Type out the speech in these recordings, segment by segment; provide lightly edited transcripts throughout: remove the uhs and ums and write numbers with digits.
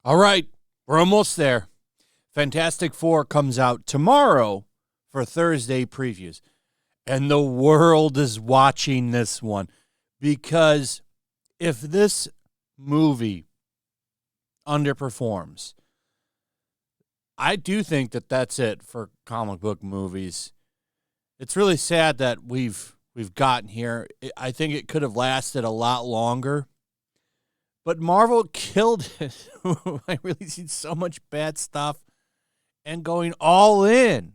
All right, we're almost there. Fantastic Four comes out tomorrow for Thursday previews. And the world is watching this one because if this movie underperforms, I do think that that's it for comic book movies. It's really sad that we've gotten here. I think it could have lasted a lot longer. But Marvel killed it. I really seen so much bad stuff and going all in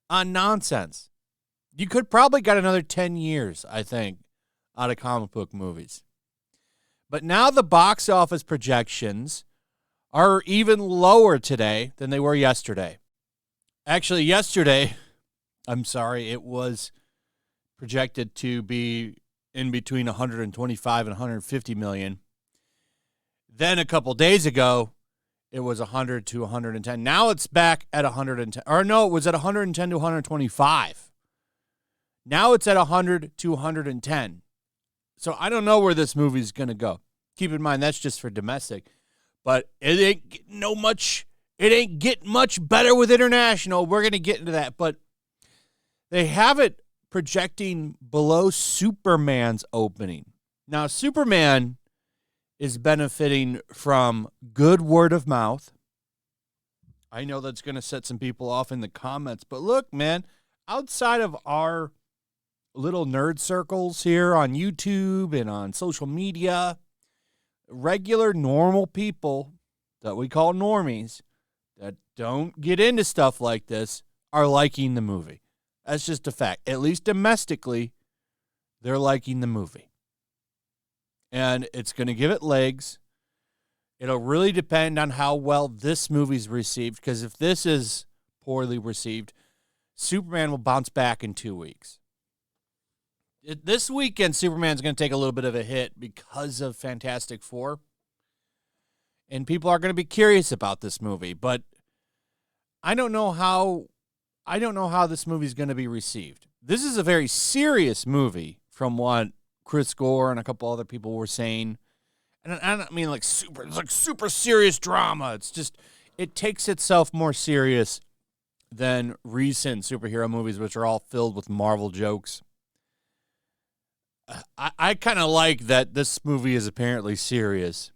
on nonsense. You could probably get another 10 years, I think, out of comic book movies. But now the box office projections are even lower today than they were yesterday. Actually, yesterday, it was projected to be in between 125 and 150 million. Then a couple days ago, it was 100 to 110. Now it's back at 110. Or no, it was at 110 to 125. Now it's at 100 to 110. So I don't know where this movie's going to go. Keep in mind, that's just for domestic. But it ain't getting much better with international. We're going to get into that. But they have it projecting below Superman's opening. Now, Superman is benefiting from good word of mouth. I know that's going to set some people off in the comments, but look, man, outside of our little nerd circles here on YouTube and on social media, regular normal people that we call normies that don't get into stuff like this are liking the movie. That's just a fact. At least domestically, they're liking the movie. And it's going to give it legs. It'll really depend on how well this movie's received, because if this is poorly received, Superman will bounce back in 2 weeks. This weekend, Superman's going to take a little bit of a hit because of Fantastic Four. And people are going to be curious about this movie, but I don't know how this movie's going to be received. This is a very serious movie from what Chris Gore and a couple other people were saying. And I don't mean it's like super serious drama. It's just, it takes itself more serious than recent superhero movies, which are all filled with Marvel jokes. I kind of like that this movie is apparently serious.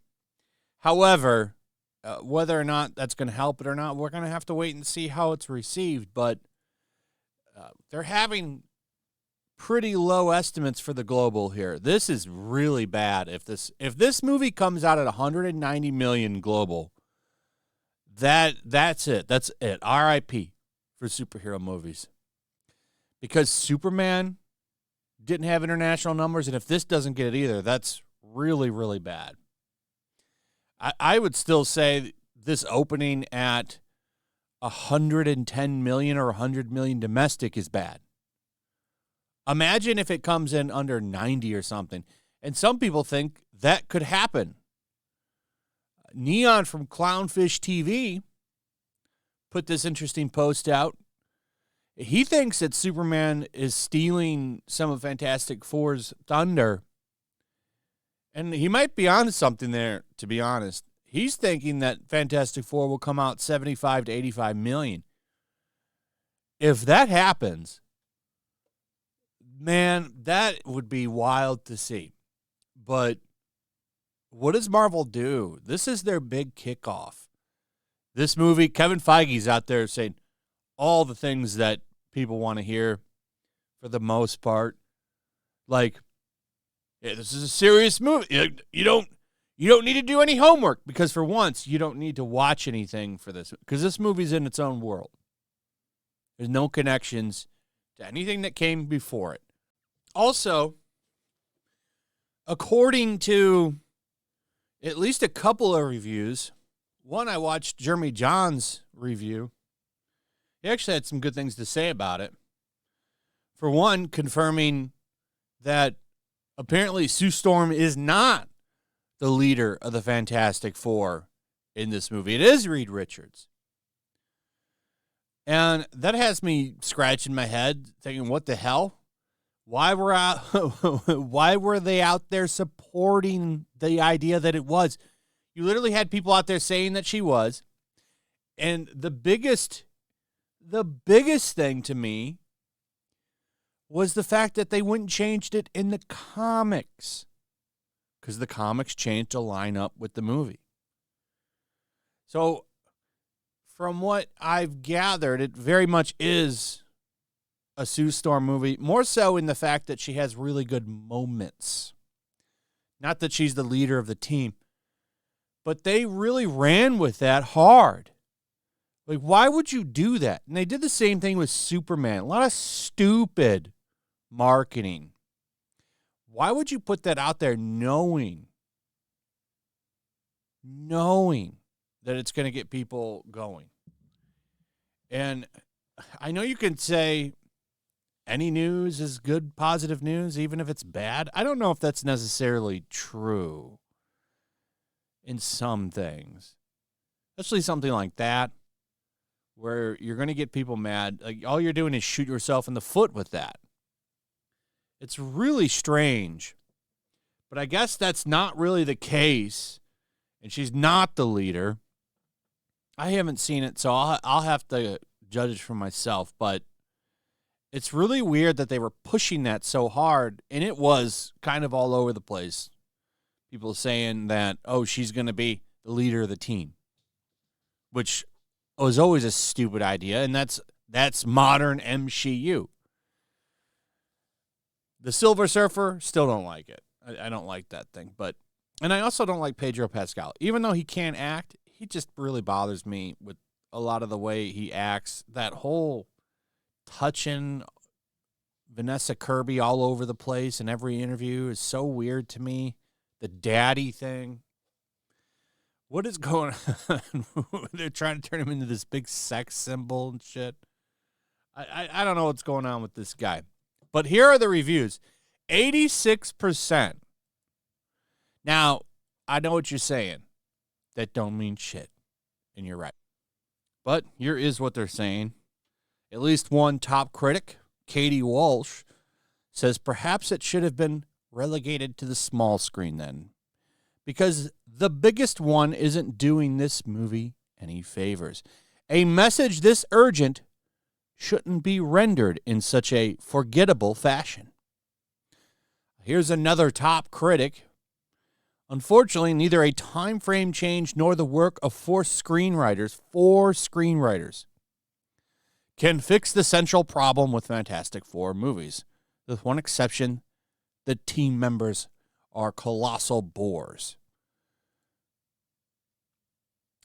However, whether or not that's going to help it or not, we're going to have to wait and see how it's received. But they're having pretty low estimates for the global here. This is really bad. If this movie comes out at 190 million global, that's it. That's it. R.I.P. for superhero movies. Because Superman didn't have international numbers, and if this doesn't get it either, that's really, really bad. I would still say this opening at 110 million or 100 million domestic is bad. Imagine if it comes in under 90 or something. And some people think that could happen. Neon from Clownfish TV put this interesting post out. He thinks that Superman is stealing some of Fantastic Four's thunder. And he might be onto something there, to be honest. He's thinking that Fantastic Four will come out 75 to 85 million. If that happens, man, that would be wild to see. But what does Marvel do? This is their big kickoff. This movie, Kevin Feige's out there saying all the things that people want to hear for the most part. Like, yeah, this is a serious movie. You don't need to do any homework, because for once you don't need to watch anything for this, because this movie's in its own world. There's no connections to anything that came before it. Also, according to at least a couple of reviews, one I watched Jeremy John's review. He actually had some good things to say about it. For one, confirming that apparently Sue Storm is not the leader of the Fantastic Four in this movie. It is Reed Richards. And that has me scratching my head, thinking, what the hell? Why were why were they out there supporting the idea that it was? You literally had people out there saying that she was. And the biggest thing to me was the fact that they wouldn't changed it in the comics, because the comics changed to line up with the movie. So from what I've gathered, it very much is a Sue Storm movie, more so in the fact that she has really good moments. Not that she's the leader of the team, but they really ran with that hard. Like, why would you do that? And they did the same thing with Superman. A lot of stupid marketing. Why would you put that out there knowing that it's going to get people going? And I know you can say any news is good, positive news, even if it's bad. I don't know if that's necessarily true in some things, especially something like that, where you're going to get people mad. Like, all you're doing is shoot yourself in the foot with that. It's really strange. But I guess that's not really the case, and she's not the leader. I haven't seen it, so I'll have to judge it for myself, but it's really weird that they were pushing that so hard, and it was kind of all over the place. People saying that, oh, she's going to be the leader of the team, which was always a stupid idea, and that's modern MCU. The Silver Surfer, still don't like it. I don't like that thing. And I also don't like Pedro Pascal. Even though he can't act, he just really bothers me with a lot of the way he acts. That whole touching Vanessa Kirby all over the place in every interview is so weird to me. The daddy thing. What is going on? They're trying to turn him into this big sex symbol and shit. I don't know what's going on with this guy. But here are the reviews. 86%. Now, I know what you're saying. That don't mean shit. And you're right. But here is what they're saying. At least one top critic, Katie Walsh, says perhaps it should have been relegated to the small screen then, because the biggest one isn't doing this movie any favors. A message this urgent shouldn't be rendered in such a forgettable fashion. Here's another top critic. Unfortunately, neither a time frame change nor the work of four screenwriters, can fix the central problem with Fantastic Four movies. With one exception, the team members are colossal bores.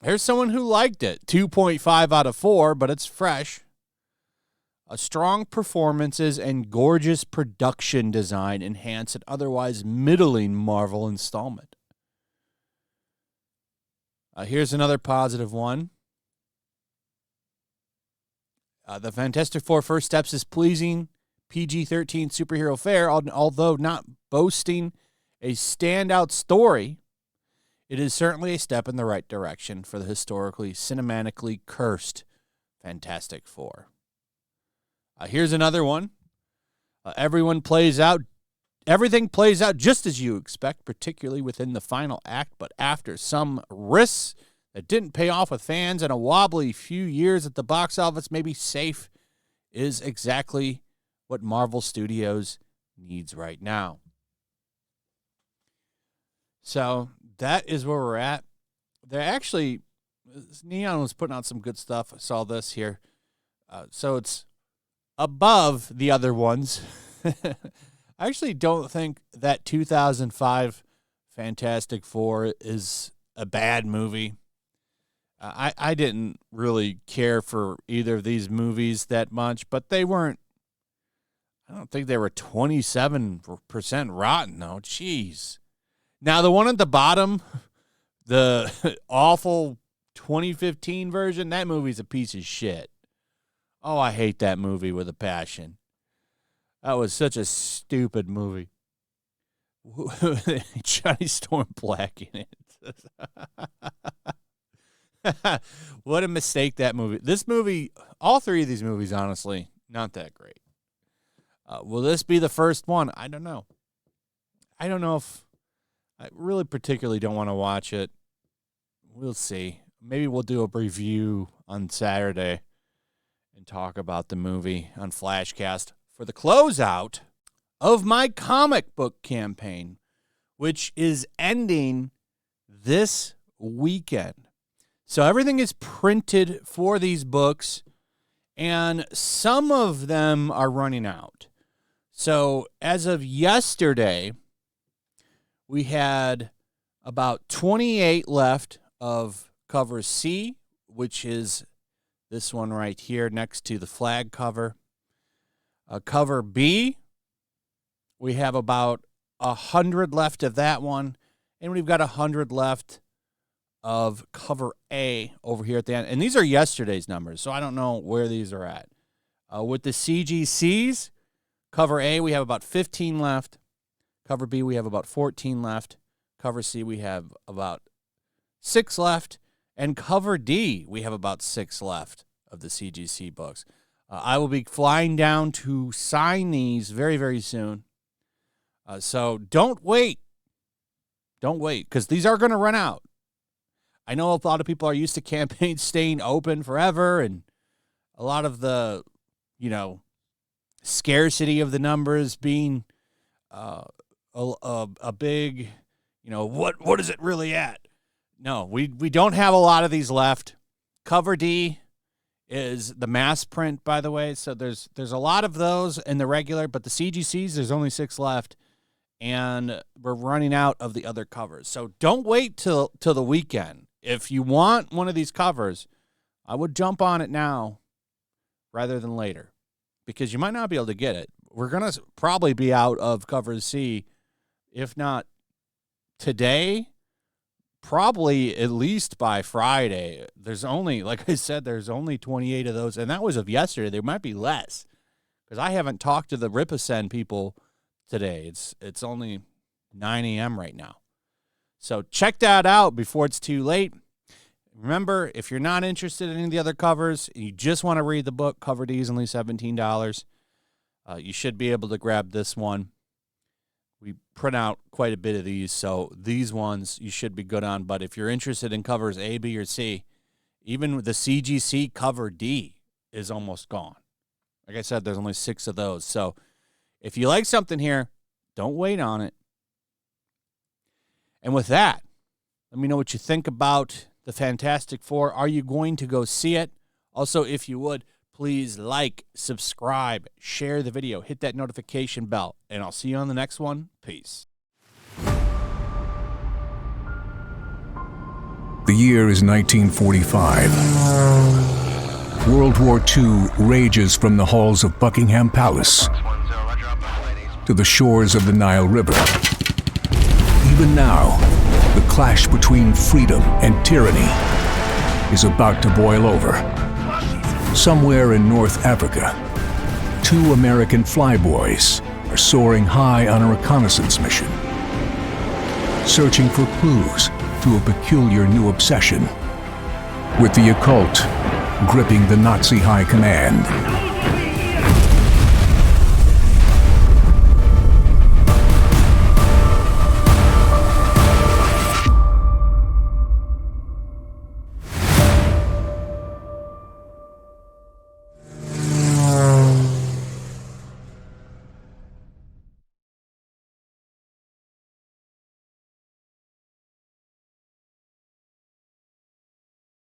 Here's someone who liked it. 2.5 out of 4, but it's fresh. A strong performances and gorgeous production design enhance an otherwise middling Marvel installment. Here's another positive one. The Fantastic Four First Steps is pleasing PG-13 superhero fare, although not boasting a standout story. It is certainly a step in the right direction for the historically, cinematically cursed Fantastic Four. Here's another one. Everything plays out just as you expect, particularly within the final act, but after some risks that didn't pay off with fans and a wobbly few years at the box office, maybe safe is exactly what Marvel Studios needs right now. So that is where we're at. They're actually, Neon was putting out some good stuff. I saw this here. So it's above the other ones. I actually don't think that 2005 Fantastic Four is a bad movie. I didn't really care for either of these movies that much, but they weren't, I don't think they were 27% rotten, though. Jeez. Now, the one at the bottom, the awful 2015 version, that movie's a piece of shit. Oh, I hate that movie with a passion. That was such a stupid movie. Johnny Storm Black in it. What a mistake that movie. This movie, all three of these movies, honestly, not that great. Will this be the first one? I don't know. I don't know if I really particularly don't want to watch it. We'll see. Maybe we'll do a review on Saturday and talk about the movie on Flashcast for the closeout of my comic book campaign, which is ending this weekend. So everything is printed for these books, and some of them are running out. So as of yesterday, we had about 28 left of cover C, which is this one right here next to the flag cover. Cover B, we have about 100 left of that one, and we've got 100 left of cover A over here at the end. And these are yesterday's numbers, so I don't know where these are at. With the CGCs, cover A, we have about 15 left. Cover B, we have about 14 left. Cover C, we have about 6 left. And cover D, we have about 6 left of the CGC books. I will be flying down to sign these very, very soon. So don't wait. Don't wait, because these are going to run out. I know a lot of people are used to campaigns staying open forever, and a lot of the, scarcity of the numbers being a big, what is it really at? No, we don't have a lot of these left. Cover D is the mass print, by the way. So there's a lot of those in the regular, but the CGCs, there's only 6 left, and we're running out of the other covers. So don't wait till the weekend. If you want one of these covers, I would jump on it now rather than later, because you might not be able to get it. We're going to probably be out of cover C, if not today, probably at least by Friday. There's only, like I said, there's only 28 of those, and that was of yesterday. There might be less, because I haven't talked to the Ripasend people today. It's only 9 a.m. right now. So check that out before it's too late. Remember, if you're not interested in any of the other covers, you just want to read the book, cover D is only $17. You should be able to grab this one. We print out quite a bit of these, so these ones you should be good on. But if you're interested in covers A, B, or C, even the CGC cover D is almost gone. Like I said, there's only 6 of those. So if you like something here, don't wait on it. And with that, let me know what you think about the Fantastic Four. Are you going to go see it? Also, if you would, please like, subscribe, share the video, hit that notification bell, and I'll see you on the next one. Peace. The year is 1945. World War II rages from the halls of Buckingham Palace to the shores of the Nile River. Even now, the clash between freedom and tyranny is about to boil over. Somewhere in North Africa, 2 American flyboys are soaring high on a reconnaissance mission, searching for clues to a peculiar new obsession, with the occult gripping the Nazi high command.